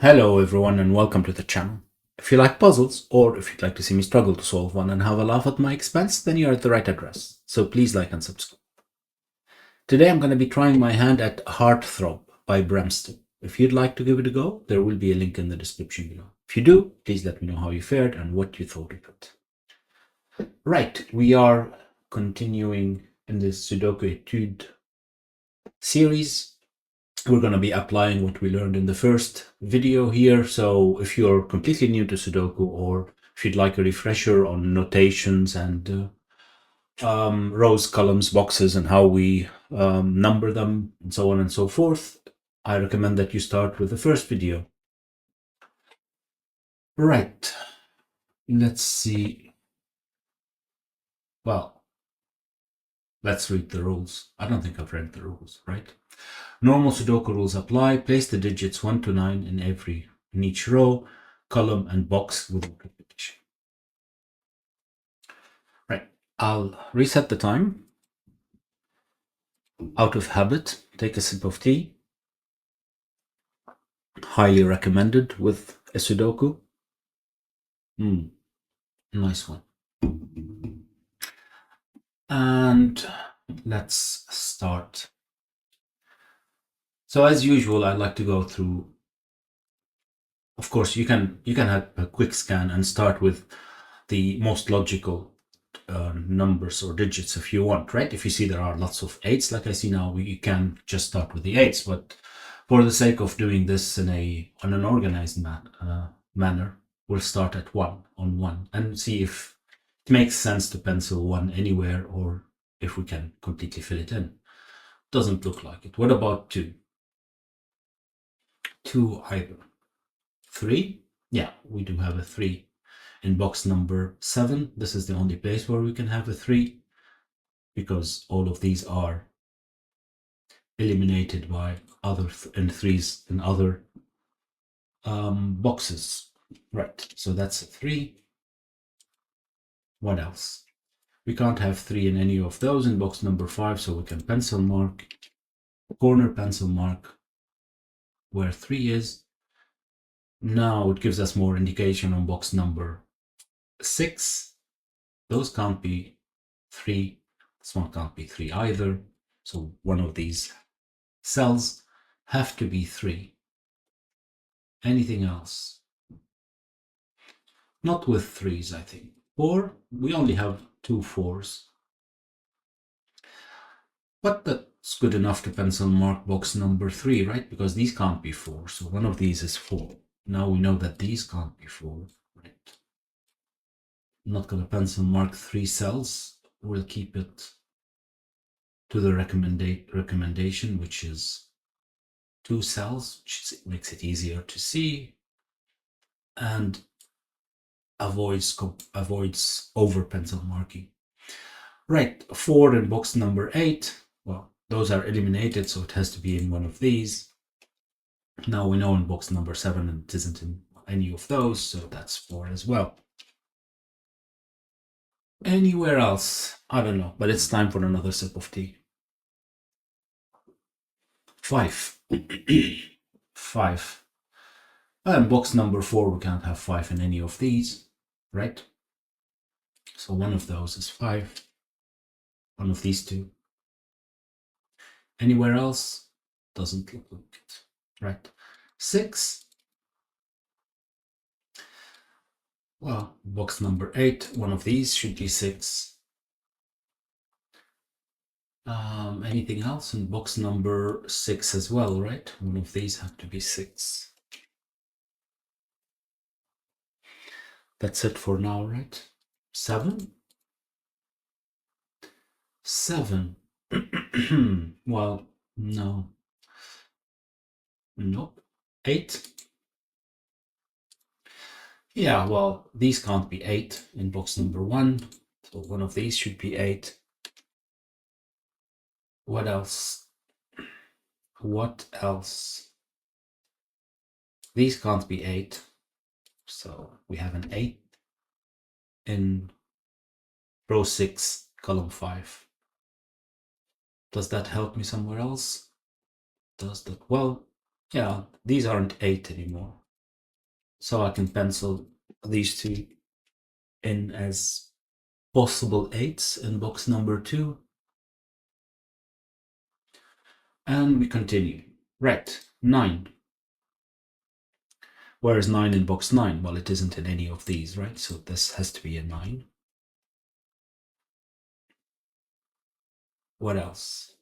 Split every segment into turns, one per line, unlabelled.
Hello everyone and welcome to the channel. If you like puzzles, or if you'd like to see me struggle to solve one and have a laugh at my expense, then you're at the right address. So please like and subscribe. Today I'm going to be trying my hand at Heartthrob by BremSter. If you'd like to give it a go, there will be a link in the description below. If you do, please let me know how you fared and what you thought of it. Right, we are continuing in this Sudokétudes series. We're going to be applying what we learned in the first video here. So if you're completely new to Sudoku, or if you'd like a refresher on notations and rows, columns, boxes, and how we number them, and so on and so forth, I recommend that you start with the first video. Right, let's see. Well, let's read the rules. I don't think I've read the rules, right? Normal Sudoku rules apply. Place the digits 1 to 9 in each row, column, and box without repetition. Right, I'll reset the time. Out of habit, take a sip of tea. Highly recommended with a Sudoku. Nice one. And let's start. So as usual, I like to go through. Of course, you can have a quick scan and start with the most logical numbers or digits if you want, right? If you see there are lots of 8s, like I see now, you can just start with the 8s. But for the sake of doing this in an organized manner, we'll start at 1 on 1 and see if it makes sense to pencil 1 anywhere, or if we can completely fill it in. Doesn't look like it. What about 2? 2 either. 3? Yeah, we do have a 3. In box number 7, this is the only place where we can have a 3, because all of these are eliminated by other 3s in other boxes. Right, so that's a 3. What else? We can't have 3 in any of those in box number 5, so we can pencil mark, corner pencil mark where 3 is. Now it gives us more indication on box number 6. Those can't be 3. This one can't be 3 either. So one of these cells have to be 3. Anything else? Not with 3s, I think. 4, we only have 2 4s. But that's good enough to pencil mark box number 3, right? Because these can't be 4, so one of these is 4. Now we know that these can't be 4, right? I'm not going to pencil mark 3 cells. We'll keep it to the recommendation, which is 2 cells, which makes it easier to see and avoids over pencil marking. Right, 4 in box number 8. Well, those are eliminated, so it has to be in one of these. Now we know in box number 7 it isn't in any of those, so that's 4 as well. Anywhere else? I don't know, but it's time for another sip of tea. 5. 5. And box number 4, we can't have 5 in any of these, right? So one of those is 5. One of these 2. Anywhere else? Doesn't look like it, right? 6. Well, box number 8, one of these should be 6. Anything else in box number 6 as well, right? One of these have to be 6. That's it for now, right? 7? 7. Well, no. Nope. 8? Yeah, well, these can't be 8 in box number 1. So one of these should be 8. What else? What else? These can't be 8. So we have an 8 in row 6, column 5. Does that help me somewhere else? Does that? Well, yeah, these aren't 8 anymore. So I can pencil these two in as possible 8s in box number 2. And we continue. Right, 9. Where is 9 in box 9? Well, it isn't in any of these, right? So this has to be a 9. What else?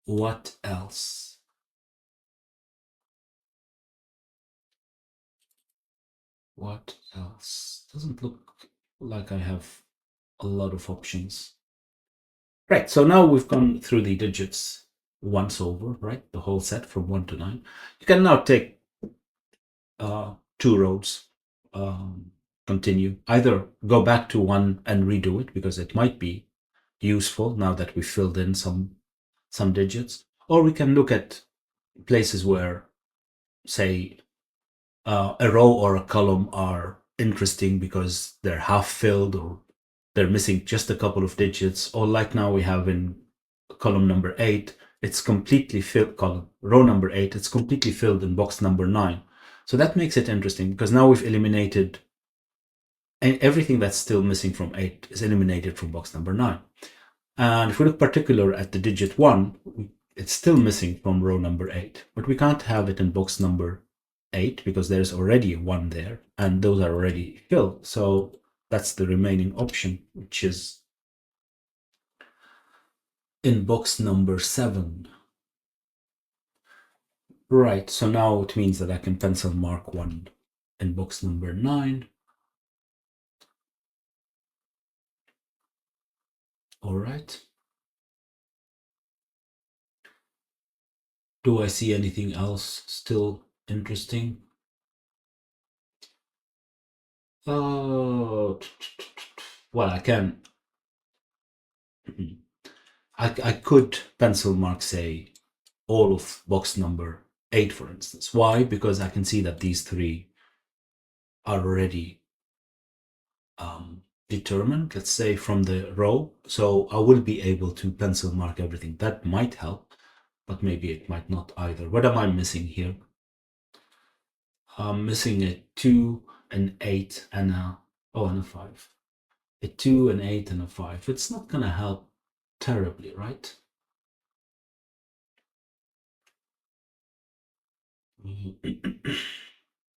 What else? What else? Doesn't look like I have a lot of options. Right, so now we've gone through the digits once over, right? The whole set from 1 to 9. You can now take 2 rows, continue. Either go back to 1 and redo it, because it might be useful now that we filled in some digits, or we can look at places where, say, a row or a column are interesting because they're half filled or they're missing just a couple of digits, or like now we have in column number 8, it's completely filled. Row number 8, it's completely filled in box number 9. So that makes it interesting because now we've eliminated, and everything that's still missing from 8 is eliminated from box number 9. And if we look particular at the digit 1, it's still missing from row number 8, but we can't have it in box number 8 because there's already a 1 there and those are already filled. So that's the remaining option, which is in box number 7. Right, so now it means that I can pencil mark 1 in box number 9. All right. Do I see anything else still interesting? Oh, well, I can. I could pencil mark, say, all of box number 8, for instance. Why? Because I can see that these 3 are already determined, let's say, from the row. So I will be able to pencil mark everything. That might help, but maybe it might not either. What am I missing here? I'm missing a 2, an 8, and a 5. A 2, an 8, and a 5. It's not going to help terribly, right?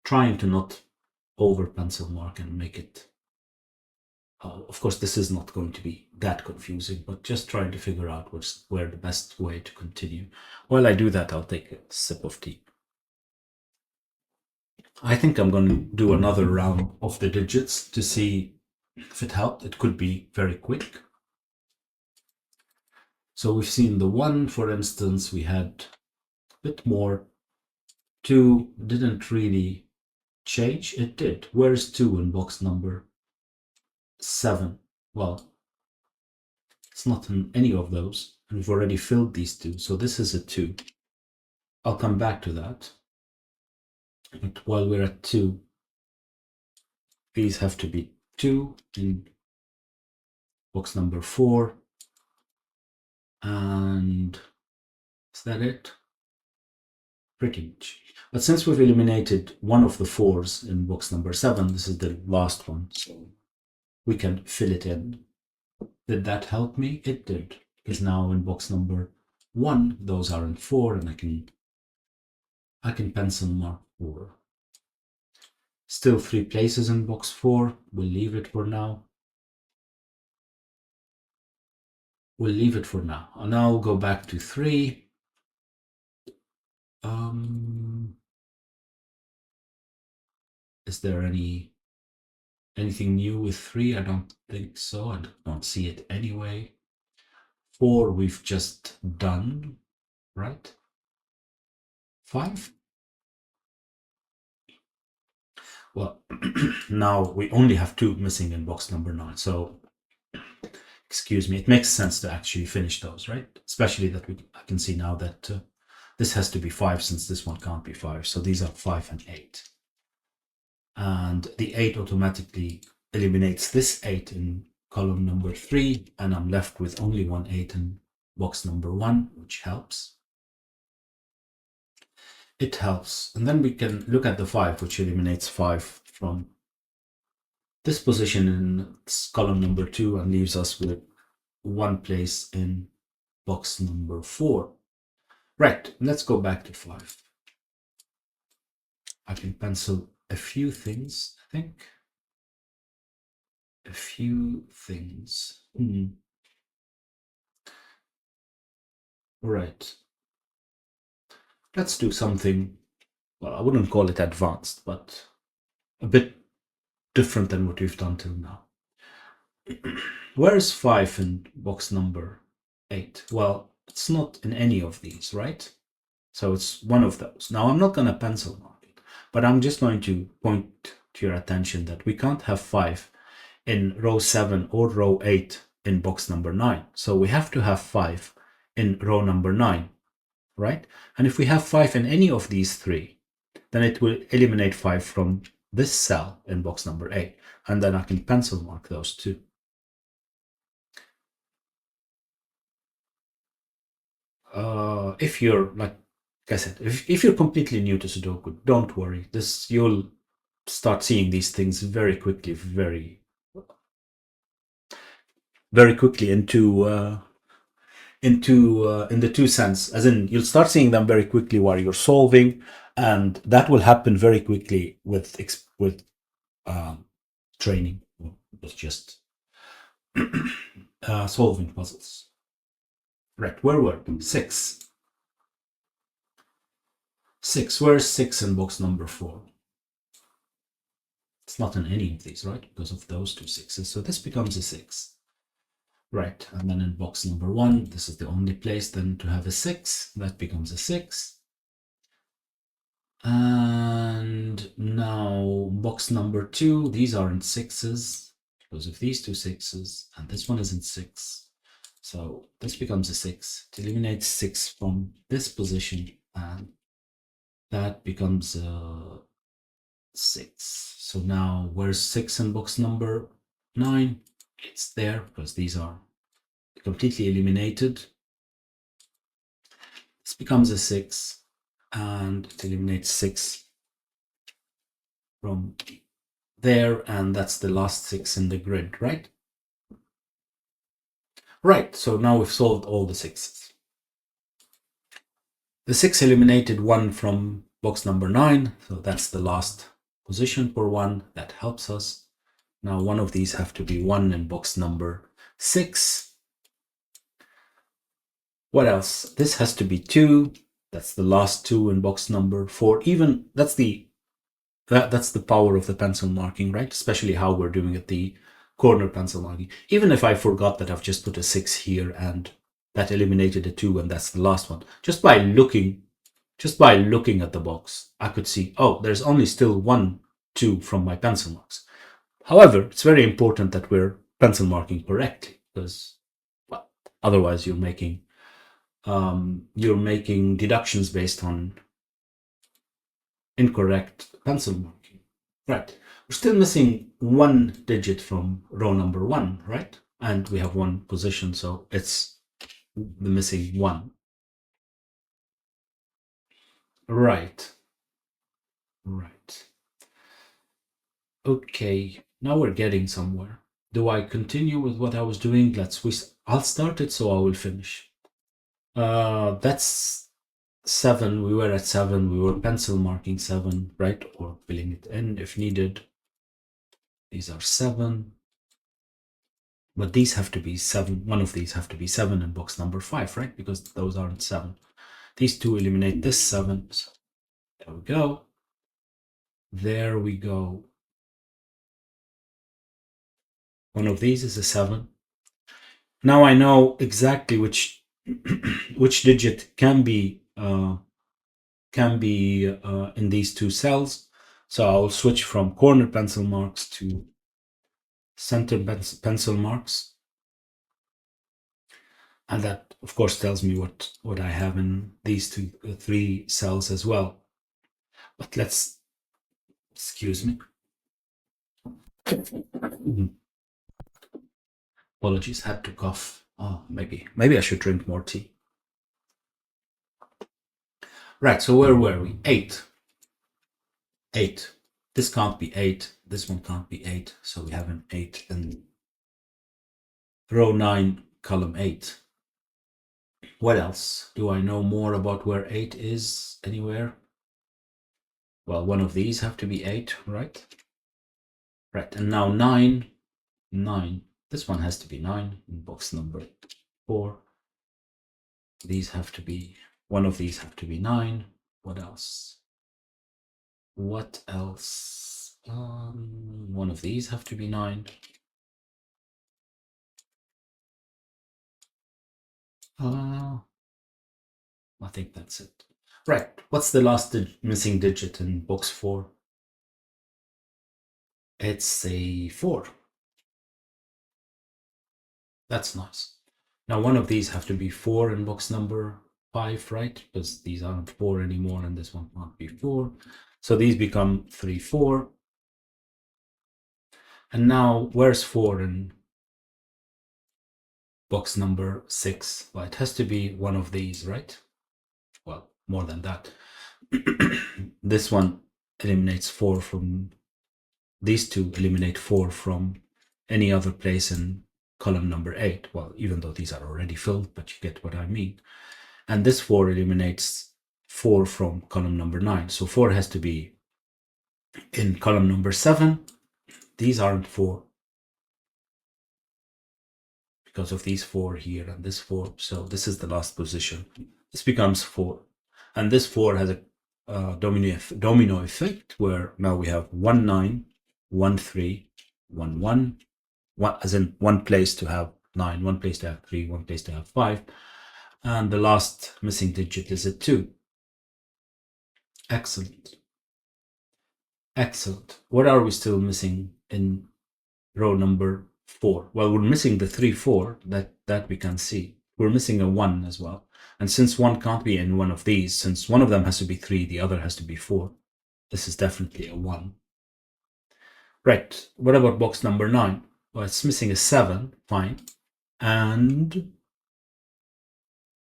Trying to not over pencil mark and make it. Of course, this is not going to be that confusing, but just trying to figure out where the best way to continue. While I do that, I'll take a sip of tea. I think I'm going to do another round of the digits to see if it helped. It could be very quick. So we've seen the 1, for instance, we had a bit more. 2 didn't really change. It did. Where's 2 in box number 7? Well, it's not in any of those. And we've already filled these 2. So this is a 2. I'll come back to that. But while we're at 2, these have to be 2 in box number 4. And is that it? Pretty much. But since we've eliminated one of the 4s in box number 7, this is the last one. So we can fill it in. Did that help me? It did. Because now in box number 1, those are in 4, and I can pencil mark 4. Still 3 places in box 4. We'll leave it for now. And now we'll go back to 3. Is there anything new with 3? I don't think so. I don't see it anyway. 4 we've just done, right? 5? Well, now we only have 2 missing in box number 9. So, excuse me, it makes sense to actually finish those, right? Especially that I can see now that this has to be 5 since this one can't be 5. So these are 5 and 8. And the 8 automatically eliminates this 8 in column number 3, and I'm left with only 1 8 in box number 1, which helps. it helps. And then we can look at the 5, which eliminates 5 from this position in column number 2 and leaves us with 1 place in box number 4. Right, let's go back to 5. I can pencil a few things, I think. A few things. Right. Let's do something, well, I wouldn't call it advanced, but a bit different than what we've done till now. Where is 5 in box number 8? Well, it's not in any of these, right? So it's one of those. Now, I'm not going to pencil mark it, but I'm just going to point to your attention that we can't have 5 in row 7 or row 8 in box number 9. So we have to have 5 in row number 9, right? And if we have 5 in any of these 3, then it will eliminate 5 from this cell in box number 8. And then I can pencil mark those 2. If you're, like I said, if you're completely new to Sudoku, don't worry. You'll start seeing these things very quickly, very quickly in the two sense, as in you'll start seeing them very quickly while you're solving, and that will happen very quickly with training. It's just solving puzzles. Right, where were we? 6. 6. Where's 6 in box number 4? It's not in any of these, right? Because of those 2 6s. So this becomes a 6. Right, and then in box number 1, this is the only place then to have a 6. That becomes a 6. And now box number 2, these are in 6s because of these 2 6s, and this one is in 6. So this becomes a 6. It eliminates 6 from this position, and that becomes a 6. So now where's 6 in box number 9? It's there because these are completely eliminated. This becomes a 6, and it eliminates 6 from there, and that's the last 6 in the grid, right? Right, so now we've solved all the 6s. The 6 eliminated 1 from box number 9, so that's the last position for 1. That helps us. Now one of these have to be 1 in box number 6. What else? This has to be 2. That's the last 2 in box number 4. Even that's the power of the pencil marking, right? Especially how we're doing at the corner pencil marking. Even if I forgot that I've just put a 6 here and that eliminated a 2 and that's the last one, just by looking at the box, I could see, oh, there's only still 1 2 from my pencil marks. However, it's very important that we're pencil marking correctly, because, well, otherwise you're making deductions based on incorrect pencil marking. Right. We're still missing 1 digit from row number 1, right? And we have 1 position, so it's the missing 1. Right. Okay, now we're getting somewhere. Do I continue with what I was doing? I'll start it, so I will finish. That's 7. We were at 7. We were pencil marking 7, right? Or filling it in if needed. These are 7. But these have to be 7. One of these have to be 7 in box number 5, right? Because those aren't 7. These 2 eliminate this 7. So there we go. There we go. One of these is a 7. Now I know exactly which digit can be in these 2 cells. So I'll switch from corner pencil marks to center pencil marks, and that of course tells me what I have in these 3 cells as well. But excuse me. Apologies, had to cough. Oh, maybe I should drink more tea. Right, so where were we? 8. 8. This can't be 8. This one can't be 8. So we have an 8 in row 9, column 8. What else? Do I know more about where 8 is anywhere? Well, one of these have to be 8, right? Right, and now 9. 9. This one has to be 9 in box number 4. These have to be, one of these have to be 9. What else? What else? One of these have to be 9. I think that's it. Right, what's the last missing digit in box 4? It's a 4. That's nice. Now one of these have to be 4 in box number 5, right? Because these aren't 4 anymore and this one can't be 4. So these become 3, 4. And now where's 4 in box number 6? Well, it has to be one of these, right? Well, more than that. This one eliminates 4 from, these two eliminate 4 from any other place in column number 8. Well, even though these are already filled, but you get what I mean. And this 4 eliminates 4 from column number 9. So 4 has to be in column number 7. These aren't 4 because of these 4 here and this 4. So this is the last position. This becomes 4. And this 4 has a domino effect where now we have 1, 9, 1, 3, 1, 1, as in one place to have 9, one place to have 3, one place to have 5. And the last missing digit is a 2. Excellent. Excellent. What are we still missing in row number 4? Well, we're missing the 3, 4, that we can see. We're missing a 1 as well. And since 1 can't be in one of these, since one of them has to be 3, the other has to be 4, this is definitely a 1. Right, what about box number 9? Well, it's missing a 7, fine, and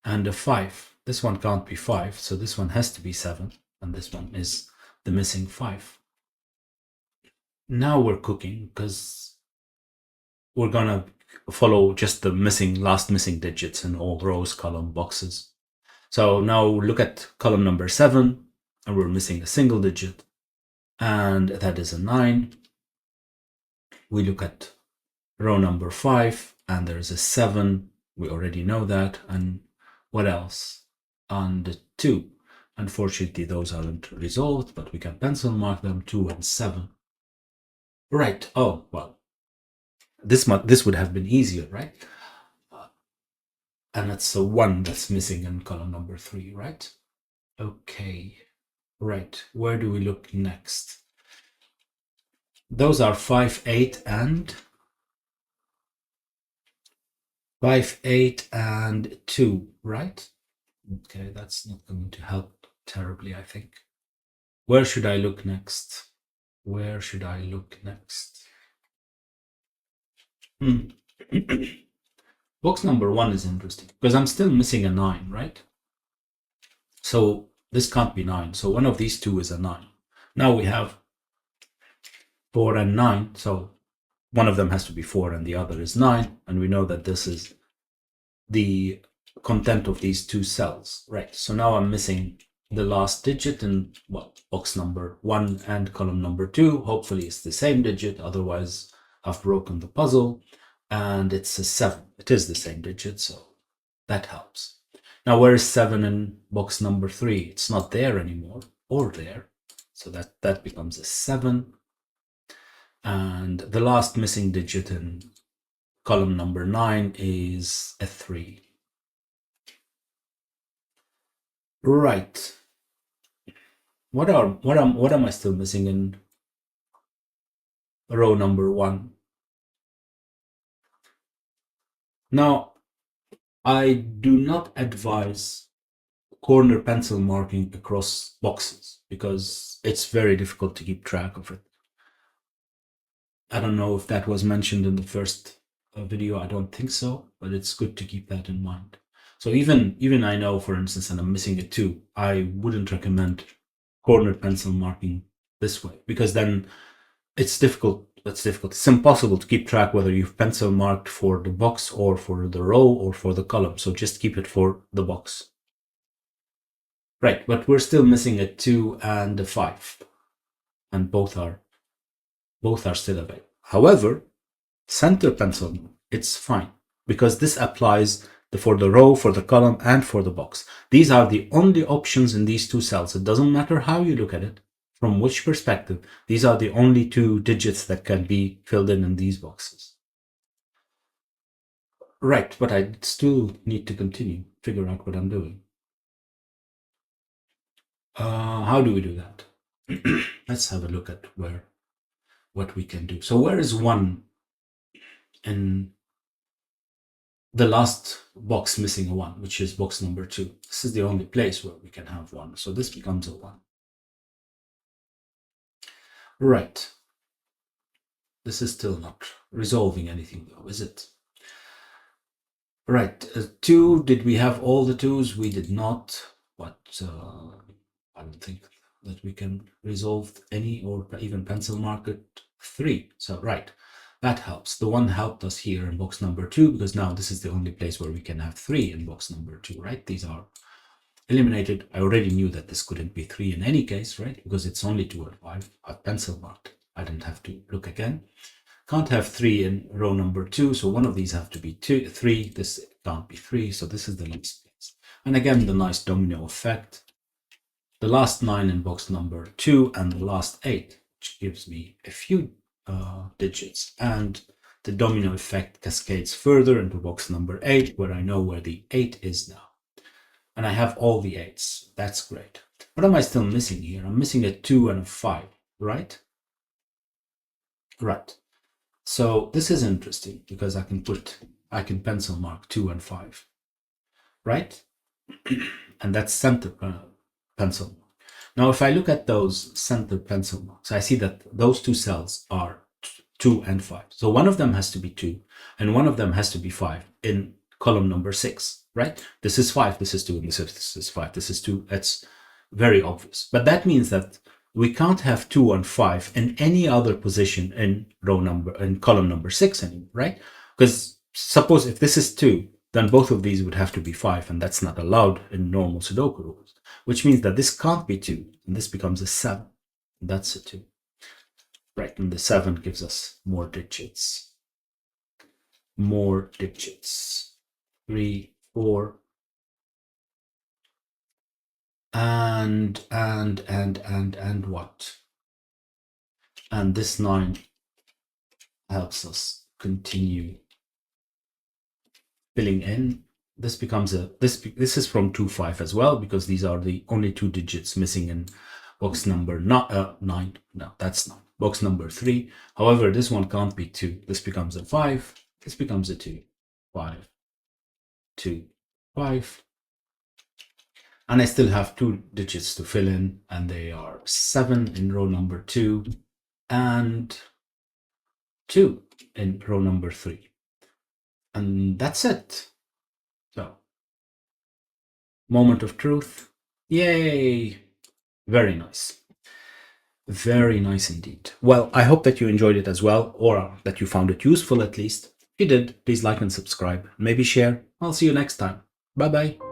a 5. This one can't be 5, so this one has to be 7, and this one is the missing 5. Now we're cooking, because we're gonna follow just the last missing digits in all rows, column, boxes. So now look at column number 7, and we're missing a single digit, and that is a 9. We look at row number 5, and there's a 7. We already know that. And what else? And a 2. Unfortunately, those aren't resolved, but we can pencil mark them, 2 and 7. Right. Oh, well, this would have been easier, right? And it's a 1 that's missing in column number 3, right? Okay. Right. Where do we look next? Those are 5, 8, and 5, 8, and 2, right? Okay, that's not going to help terribly, I think. Where should I look next? Where should I look next? Box number 1 is interesting because I'm still missing a 9, right? So this can't be 9. So one of these two is a 9. Now we have 4 and 9. So one of them has to be 4 and the other is 9. And we know that this is the content of these two cells, right? So now I'm missing the last digit in, well, box number 1 and column number 2. Hopefully it's the same digit, otherwise I've broken the puzzle. And it's a 7. It is the same digit, so that helps. Now where is 7 in box number 3? It's not there anymore, or there. So that becomes a 7. And the last missing digit in column number 9 is a 3. Right. What am I still missing in row number 1? Now, I do not advise corner pencil marking across boxes because it's very difficult to keep track of it. I don't know if that was mentioned in the first video. I don't think so, but it's good to keep that in mind. So even I know, for instance, and I'm missing a 2, I wouldn't recommend corner pencil marking this way, because then it's difficult. It's difficult. It's impossible to keep track whether you've pencil marked for the box or for the row or for the column. So just keep it for the box. Right, but we're still missing a 2 and a 5, and both are still available. However, center pencil, it's fine, because this applies for the row, for the column, and for the box. These are the only options in these 2 cells. It doesn't matter how you look at it, from which perspective. These are the only 2 digits that can be filled in these boxes. Right, but I still need to continue, figure out what I'm doing. How do we do that? Let's have a look at what we can do. So where is 1 in the last box missing a 1, which is box number 2? This is the only place where we can have 1. So this becomes a 1. Right. This is still not resolving anything though, is it? Right. 2, did we have all the 2s? We did not. But I don't think that we can resolve any or even pencil mark it 3. So right. That helps. The 1 helped us here in box number 2, because now this is the only place where we can have 3 in box number 2, right? These are eliminated. I already knew that this couldn't be 3 in any case, right? Because it's only 2 and 5. I've pencil marked. I didn't have to look again. Can't have 3 in row number 2, so one of these have to be 3. This can't be 3, so this is the least place. And again, the nice domino effect. The last 9 in box number 2 and the last 8, which gives me a few digits, and the domino effect cascades further into box number 8, where I know where the 8 is now, and I have all the 8s. That's great. What am I still missing here? I'm missing a 2 and a 5, right? Right. So this is interesting, because I can pencil mark 2 and 5, right? And that's center pencil mark. Now, if I look at those center pencil marks, I see that those 2 cells are 2 and 5. So one of them has to be 2, and one of them has to be 5 in column number 6, right? This is 5, this is 2, and this is 5, this is 2. That's very obvious. But that means that we can't have 2 and 5 in any other position in column number 6 anymore, right? Because suppose if this is 2, then both of these would have to be 5, and that's not allowed in normal Sudoku rules, which means that this can't be 2, and this becomes a 7. That's a 2. Right, and the 7 gives us more digits. More digits. 3, 4. And what? And this 9 helps us continue filling in. This becomes this is from 2, 5 as well, because these are the only 2 digits missing in box number 9. No, that's not. Box number 3. However, this one can't be 2. This becomes a 5. This becomes a 2. 5, 2, 5. And I still have 2 digits to fill in, and they are 7 in row number 2 and 2 in row number 3. And that's it. So, moment of truth. Yay! Very nice. Very nice indeed. Well, I hope that you enjoyed it as well, or that you found it useful at least. If you did, please like and subscribe. Maybe share. I'll see you next time. Bye-bye.